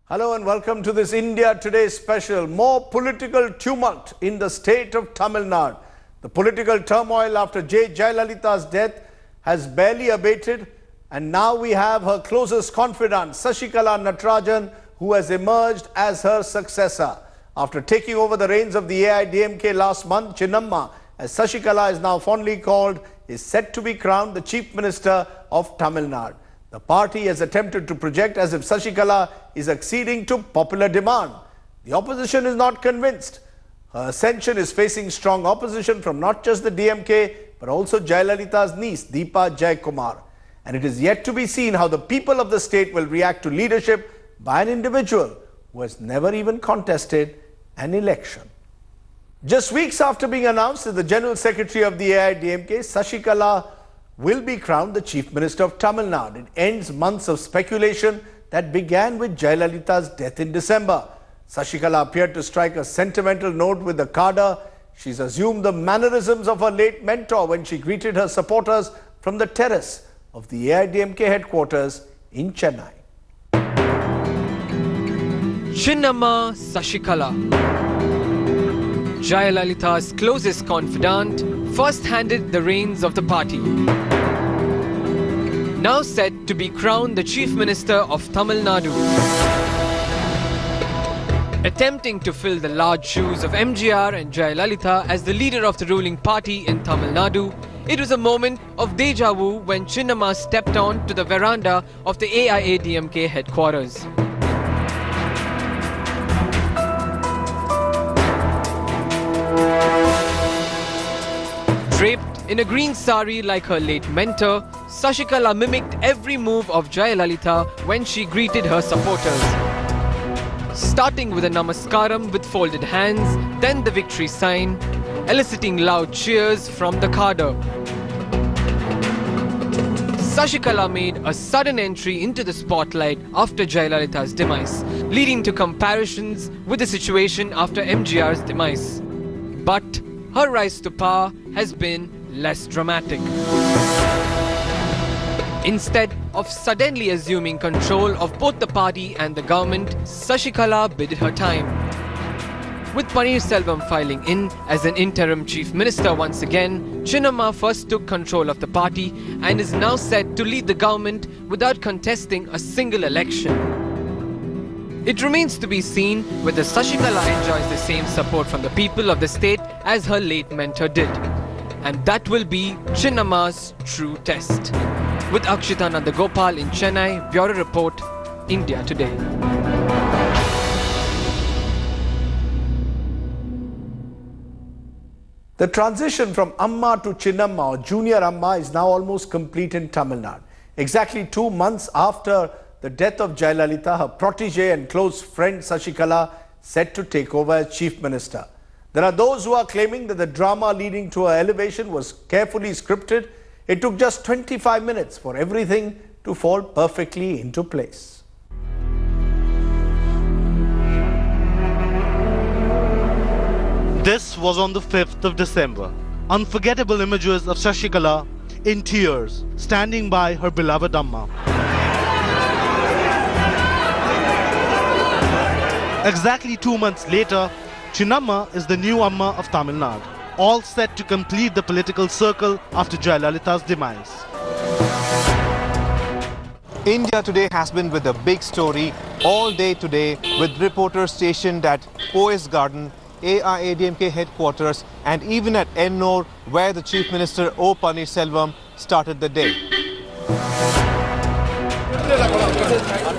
Hello and welcome to this India Today special. More political tumult in the state of Tamil Nadu. The political turmoil after Jayalalitha's death has barely abated, and now we have her closest confidant, Sasikala Natarajan, who has emerged as her successor. After taking over the reins of the AIADMK last month, Chinnamma, as Sasikala is now fondly called, is set to be crowned the Chief Minister of Tamil Nadu. The party has attempted to project as if Sasikala is acceding to popular demand. The opposition is not convinced. Her ascension is facing strong opposition from not just the DMK but also Jayalalitha's niece Deepa Jaykumar. And it is yet to be seen how the people of the state will react to leadership by an individual who has never even contested an election. Just weeks after being announced as the General Secretary of the AIADMK, Sasikala will be crowned the Chief Minister of Tamil Nadu. It ends months of speculation that began with Jayalalitha's death in December. Sasikala appeared to strike a sentimental note with the cadre. She's assumed the mannerisms of her late mentor when she greeted her supporters from the terrace of the AIADMK headquarters in Chennai. Chinnamma Sasikala, Jayalalitha's closest confidant, first handed the reins of the party. Now set to be crowned the Chief Minister of Tamil Nadu. Attempting to fill the large shoes of MGR and Jayalalitha as the leader of the ruling party in Tamil Nadu, it was a moment of deja vu when Chinnamma stepped on to the veranda of the AIADMK headquarters. Draped in a green sari like her late mentor, Sasikala mimicked every move of Jayalalitha when she greeted her supporters. Starting with a namaskaram with folded hands, then the victory sign, eliciting loud cheers from the cadre. Sasikala made a sudden entry into the spotlight after Jayalalitha's demise, leading to comparisons with the situation after MGR's demise. But her rise to power has been less dramatic. Instead of suddenly assuming control of both the party and the government, Sasikala bided her time. With Panneerselvam filing in as an interim chief minister once again, Chinnamma first took control of the party and is now set to lead the government without contesting a single election. It remains to be seen whether Sasikala enjoys the same support from the people of the state as her late mentor did. And that will be Chinnamma's true test. With Akshita Nandagopal in Chennai, Bureau Report, India Today. The transition from Amma to Chinnamma or Junior Amma is now almost complete in Tamil Nadu. Exactly 2 months after the death of Jayalalitha, her protege and close friend Sasikala set to take over as Chief Minister. There are those who are claiming that the drama leading to her elevation was carefully scripted. It took just 25 minutes for everything to fall perfectly into place. This was on the 5th of December. Unforgettable images of Sasikala in tears, standing by her beloved Amma. Exactly 2 months later, Chinnamma is the new Amma of Tamil Nadu, all set to complete the political circle after Jayalalitha's demise. India Today has been with a big story all day today, with reporters stationed at Poise Garden, AIADMK headquarters, and even at Ennore, where the Chief Minister O. Panneerselvam started the day.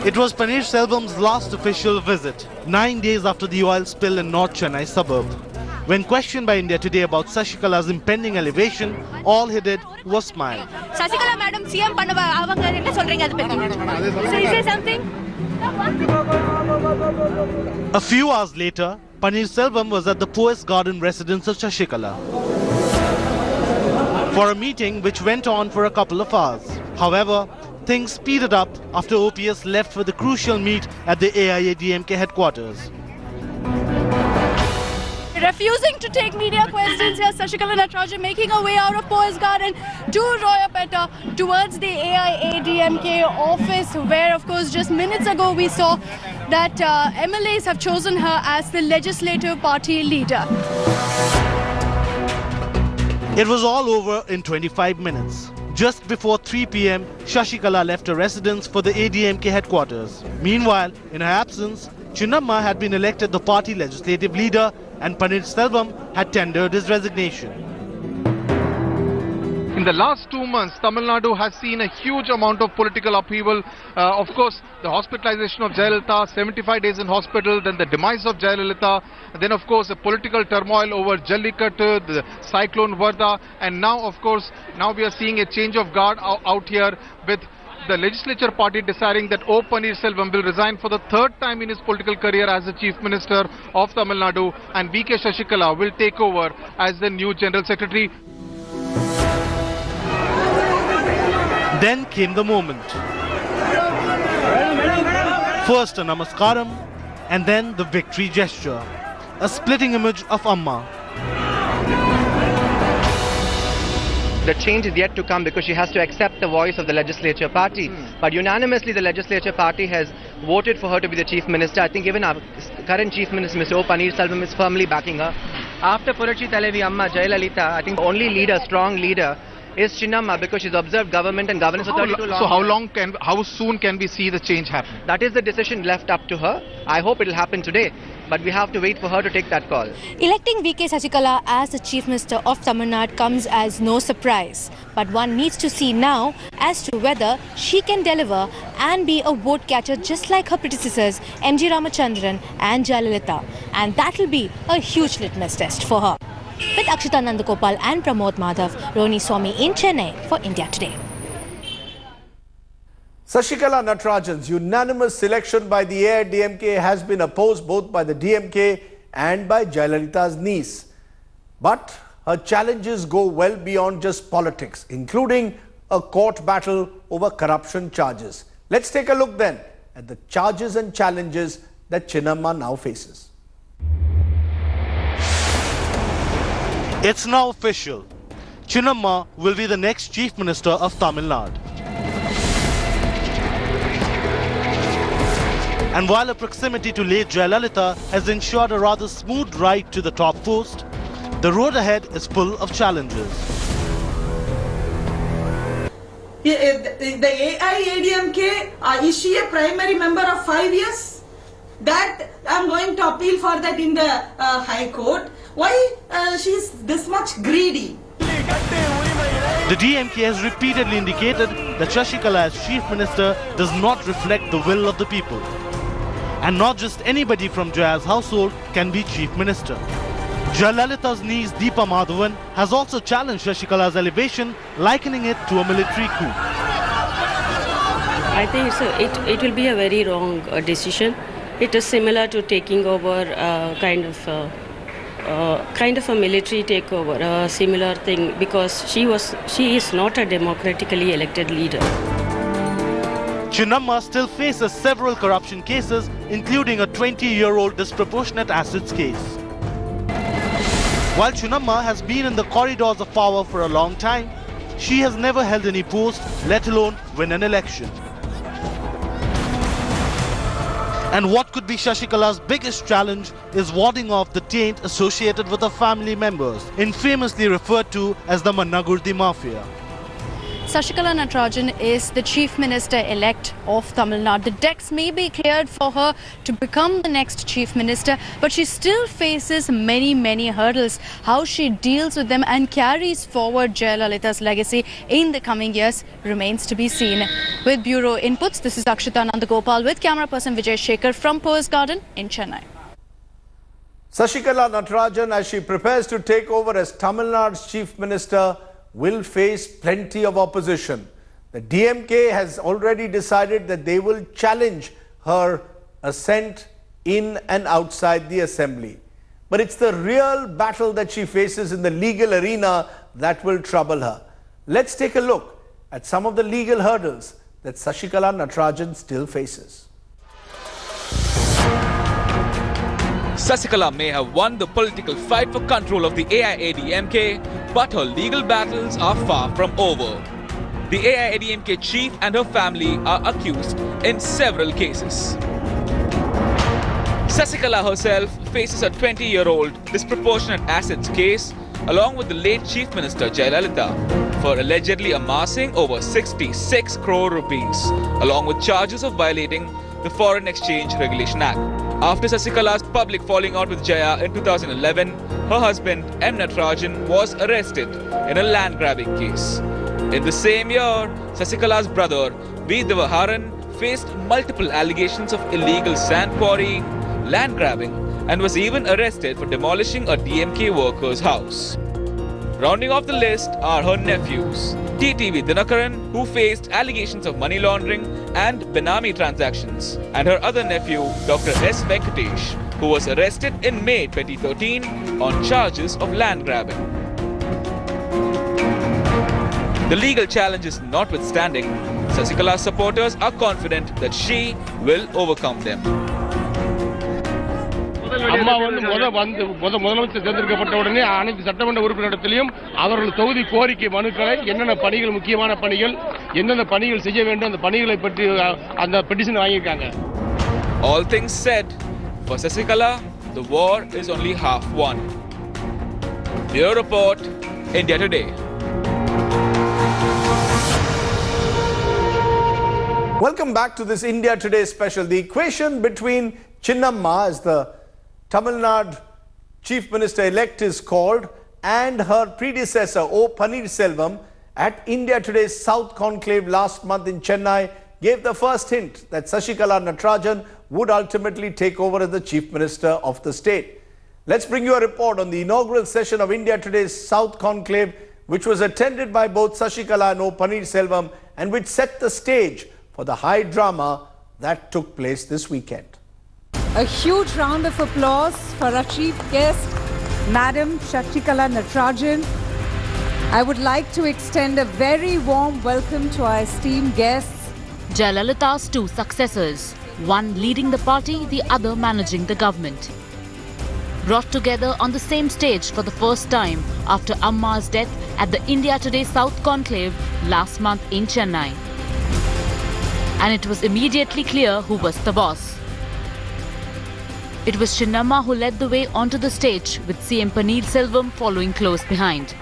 It was Panneerselvam's last official visit, 9 days after the oil spill in North Chennai suburb. When questioned by India Today about Sasikala's impending elevation, all he did was smile. Sasikala madam CM pannuva avanga enna solreenga adu pathi? So you say something? A few hours later, Panneerselvam was at the Poise Garden residence of Sasikala for a meeting which went on for a couple of hours. However, things speeded up after OPS left for the crucial meet at the AIADMK headquarters. Refusing to take media questions here, Sasikala Natarajan making her way out of Poise Garden to Royapeta towards the AIADMK office, where of course just minutes ago we saw that MLAs have chosen her as the legislative party leader. It was all over in 25 minutes. Just before 3 p.m., Sasikala left her residence for the AIADMK headquarters. Meanwhile, in her absence, Chinnamma had been elected the party legislative leader and Panneerselvam had tendered his resignation. In the last 2 months, Tamil Nadu has seen a huge amount of political upheaval. Of course, the hospitalization of Jayalalithaa, 75 days in hospital, then the demise of Jayalalithaa, then of course the political turmoil over Jallikattu, the cyclone Varda, and now of course, now we are seeing a change of guard out here with the legislature party deciding that O. Panneerselvam will resign for the third time in his political career as the Chief Minister of Tamil Nadu, and B.K. Sasikala will take over as the new General Secretary. Then came the moment. First a namaskaram and then the victory gesture. A splitting image of Amma. The change is yet to come because she has to accept the voice of the legislature party. But unanimously the legislature party has voted for her to be the Chief Minister. I think even our current Chief Minister, Mr. O. Panneerselvam, is firmly backing her. After Purachi Thalavi Amma Jayalalithaa, I think the only leader, strong leader, is Chinnamma because she's observed government and governance authority too long. So how soon can we see the change happen? That is the decision left up to her. I hope it will happen today, but we have to wait for her to take that call. Electing V.K. Sasikala as the Chief Minister of Tamil Nadu comes as no surprise. But one needs to see now as to whether she can deliver and be a vote catcher just like her predecessors M.G. Ramachandran and Jayalalithaa. And that will be a huge litmus test for her. With Akshita Nandagopal and Pramod Madhav, Roni Swami in Chennai for India Today. Sasikala Natarajan's unanimous selection by the AIADMK has been opposed both by the DMK and by Jayalalitha's niece. But her challenges go well beyond just politics, including a court battle over corruption charges. Let's take a look then at the charges and challenges that Chinnamma now faces. It's now official. Chinnamma will be the next Chief Minister of Tamil Nadu. And while her proximity to late Jayalalithaa has ensured a rather smooth ride to the top post, the road ahead is full of challenges. The AIADMK, is she a primary member of 5 years? That I'm going to appeal for that in the High Court. Why she is this much greedy? The DMK has repeatedly indicated that Sasikala as Chief Minister does not reflect the will of the people. And not just anybody from Jaya's household can be Chief Minister. Jayalalitha's niece Deepa Madhavan has also challenged Sasikala's elevation, likening it to a military coup. I think it will be a very wrong decision. It is similar to taking over kind of a military takeover, a similar thing, because she is not a democratically elected leader. Chinnamma still faces several corruption cases, including a 20-year-old disproportionate assets case. While Chinnamma has been in the corridors of power for a long time, she has never held any post, let alone win an election. And what could be Sasikala's biggest challenge is warding off the taint associated with her family members, infamously referred to as the Mannagurdi Mafia. Sasikala Natarajan is the Chief Minister-elect of Tamil Nadu. The decks may be cleared for her to become the next Chief Minister, but she still faces many hurdles. How she deals with them and carries forward Jayalalitha's legacy in the coming years remains to be seen. With Bureau Inputs, this is Akshita Nandagopal with camera person Vijay Shekhar from Poets Garden in Chennai. Sasikala Natarajan, as she prepares to take over as Tamil Nadu's Chief Minister, will face plenty of opposition. The DMK has already decided that they will challenge her ascent in and outside the assembly. But it's the real battle that she faces in the legal arena that will trouble her. Let's take a look at some of the legal hurdles that Sasikala Natarajan still faces. Sasikala may have won the political fight for control of the AIADMK, but her legal battles are far from over. The AIADMK chief and her family are accused in several cases. Sasikala herself faces a 20-year-old disproportionate assets case along with the late Chief Minister Jayalalithaa for allegedly amassing over 66 crore rupees, along with charges of violating the Foreign Exchange Regulation Act. After Sasikala's public falling out with Jaya in 2011, her husband M. Natarajan was arrested in a land grabbing case. In the same year, Sasikala's brother V. Divaharan faced multiple allegations of illegal sand quarrying, land grabbing, and was even arrested for demolishing a DMK worker's house. Rounding off the list are her nephews, TTV Dinakaran, who faced allegations of money laundering and Benami transactions, and her other nephew, Dr. S. Venkatesh, who was arrested in May 2013 on charges of land grabbing. The legal challenges notwithstanding, Sasikala's supporters are confident that she will overcome them. அம்மா முதலமைச்சர் தேர்ந்தெடுக்கப்பட்ட உடனே அனைத்து சட்டமன்ற உறுப்பினரிடத்திலும் அவர்கள் தொகுதி கோரிக்கை மனுக்களை என்னென்ன பணிகள் முக்கியமான பணிகள் என்னென்ன பணிகள் செய்ய வேண்டும் அந்த பணிகளை பற்றி அந்த பெட்டிஷன் வாங்கியிருக்காங்க. All things said, for Sasikala, the war is only half won. Bureau Report, India Today. Welcome back to this India Today special. The equation between Chinnamma, as the Tamil Nadu Chief Minister-elect is called, and her predecessor, O. Panneerselvam, at India Today's South Conclave last month in Chennai, gave the first hint that Sasikala Natarajan would ultimately take over as the Chief Minister of the state. Let's bring you a report on the inaugural session of India Today's South Conclave, which was attended by both Sasikala and O. Panneerselvam, and which set the stage for the high drama that took place this weekend. A huge round of applause for our chief guest, Madam Sasikala Natarajan. I would like to extend a very warm welcome to our esteemed guests. Jayalalitha's two successors, one leading the party, the other managing the government. Brought together on the same stage for the first time after Amma's death at the India Today South Conclave last month in Chennai. And it was immediately clear who was the boss. It was Chinnamma who led the way onto the stage, with CM Panneerselvam following close behind.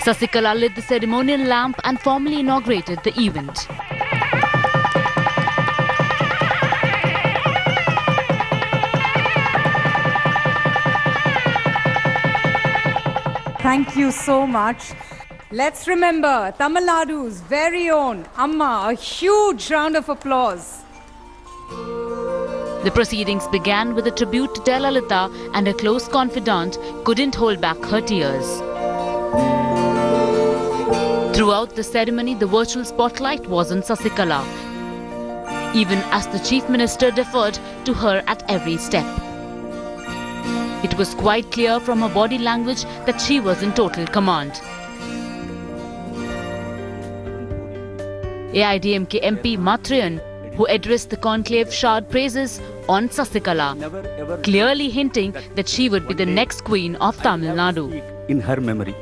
Sasikala lit the ceremonial lamp and formally inaugurated the event. Thank you so much. Let's remember Tamil Nadu's very own Amma. A huge round of applause. The proceedings began with a tribute to Jayalalithaa, and her close confidant couldn't hold back her tears. Throughout the ceremony, the virtual spotlight was on Sasikala, even as the Chief Minister deferred to her at every step. It was quite clear from her body language that she was in total command. AIADMK MP Matriyan, who addressed the conclave, showered praises on Sasikala, clearly hinting that she would be the next queen of Tamil Nadu. In her memory,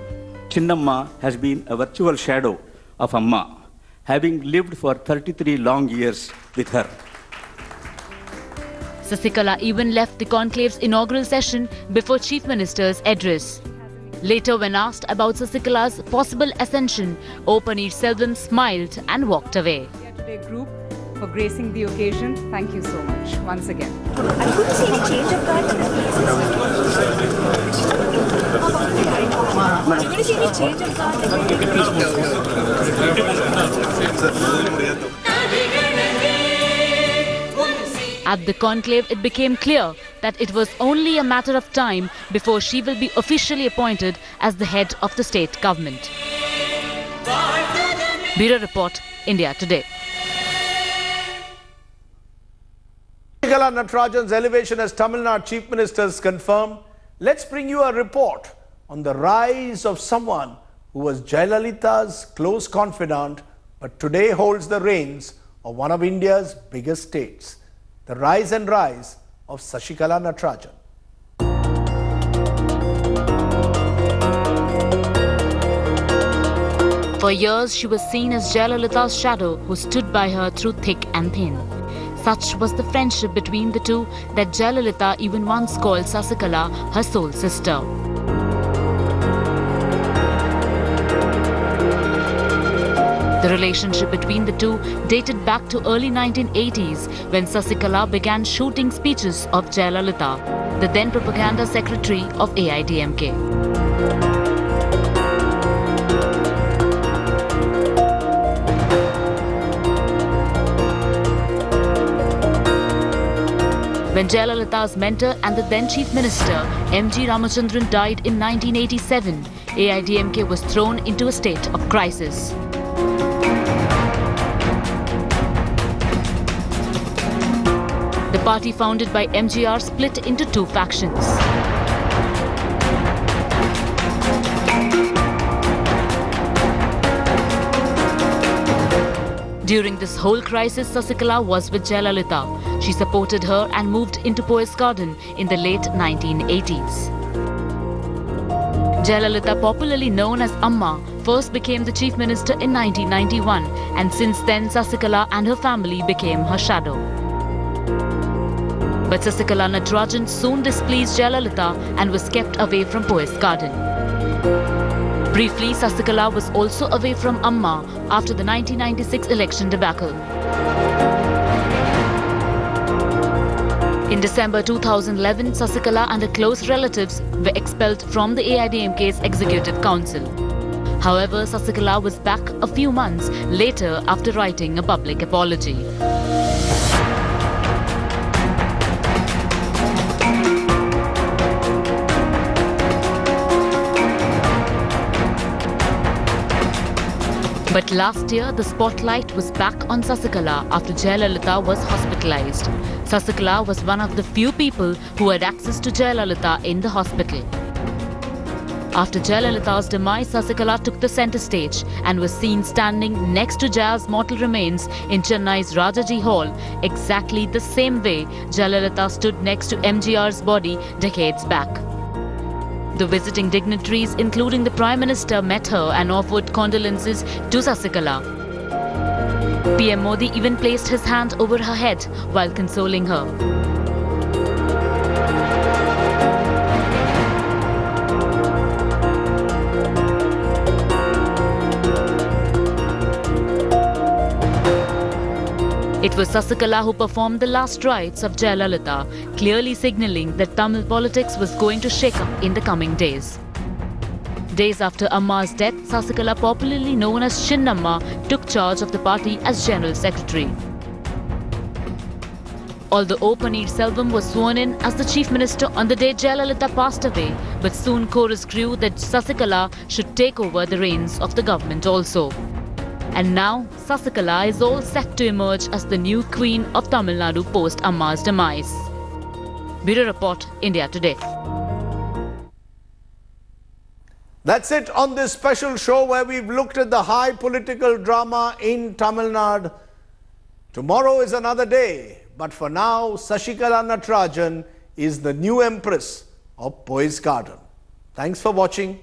Chinnamma has been a virtual shadow of Amma, having lived for 33 long years with her. Sasikala even left the conclave's inaugural session before Chief Minister's address. Later, when asked about Sasikala's possible ascension, O. Panneerselvam smiled and walked away. Today group for gracing the occasion. Thank you so much once again. I couldn't see any change of guard. I couldn't see any change of guard. At the conclave, it became clear that it was only a matter of time before she will be officially appointed as the head of the state government. Bureau Report, India Today. Sasikala Natarajan's elevation as Tamil Nadu Chief Minister is confirmed. Let's bring you a report on the rise of someone who was Jayalalitha's close confidant, but today holds the reins of one of India's biggest states. The rise and rise of Sasikala Natarajan. For years, she was seen as Jayalalitha's shadow who stood by her through thick and thin. Such was the friendship between the two that Jayalalithaa even once called Sasikala her soul sister. The relationship between the two dated back to early 1980s when Sasikala began shooting speeches of Jayalalithaa, the then propaganda secretary of AIADMK. When Jayalalitha's mentor and the then Chief Minister M.G. Ramachandran died in 1987, AIADMK was thrown into a state of crisis. The party founded by MGR split into two factions. During this whole crisis, Sasikala was with Jayalalithaa. She supported her and moved into Poise Garden in the late 1980s. Jayalalithaa, popularly known as Amma, first became the Chief Minister in 1991, and since then Sasikala and her family became her shadow. But Sasikala Natarajan soon displeased Jayalalithaa and was kept away from Poise Garden. Briefly, Sasikala was also away from Amma after the 1996 election debacle. In December 2011, Sasikala and her close relatives were expelled from the AIADMK's Executive Council. However, Sasikala was back a few months later after writing a public apology. But last year, the spotlight was back on Sasikala after Jayalalithaa was hospitalized. Sasikala was one of the few people who had access to Jayalalithaa in the hospital. After Jayalalitha's demise, Sasikala took the center stage and was seen standing next to Jaya's mortal remains in Chennai's Rajaji Hall, exactly the same way Jayalalithaa stood next to MGR's body decades back. The visiting dignitaries, including the Prime Minister, met her and offered condolences to Sasikala. PM Modi even placed his hand over her head while consoling her. It was Sasikala who performed the last rites of Jayalalithaa, clearly signalling that Tamil politics was going to shake up in the coming days. Days after Amma's death, Sasikala, popularly known as Chinnamma, took charge of the party as General Secretary. Although Panneerselvam was sworn in as the Chief Minister on the day Jayalalithaa passed away, but soon chorus grew that Sasikala should take over the reins of the government also. And now, Sasikala is all set to emerge as the new Queen of Tamil Nadu post Amma's demise. Bureau Report, India Today. That's it on this special show where we've looked at the high political drama in Tamil Nadu. Tomorrow is another day, but for now, Sasikala Natarajan is the new Empress of Poise Garden. Thanks for watching.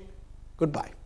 Goodbye.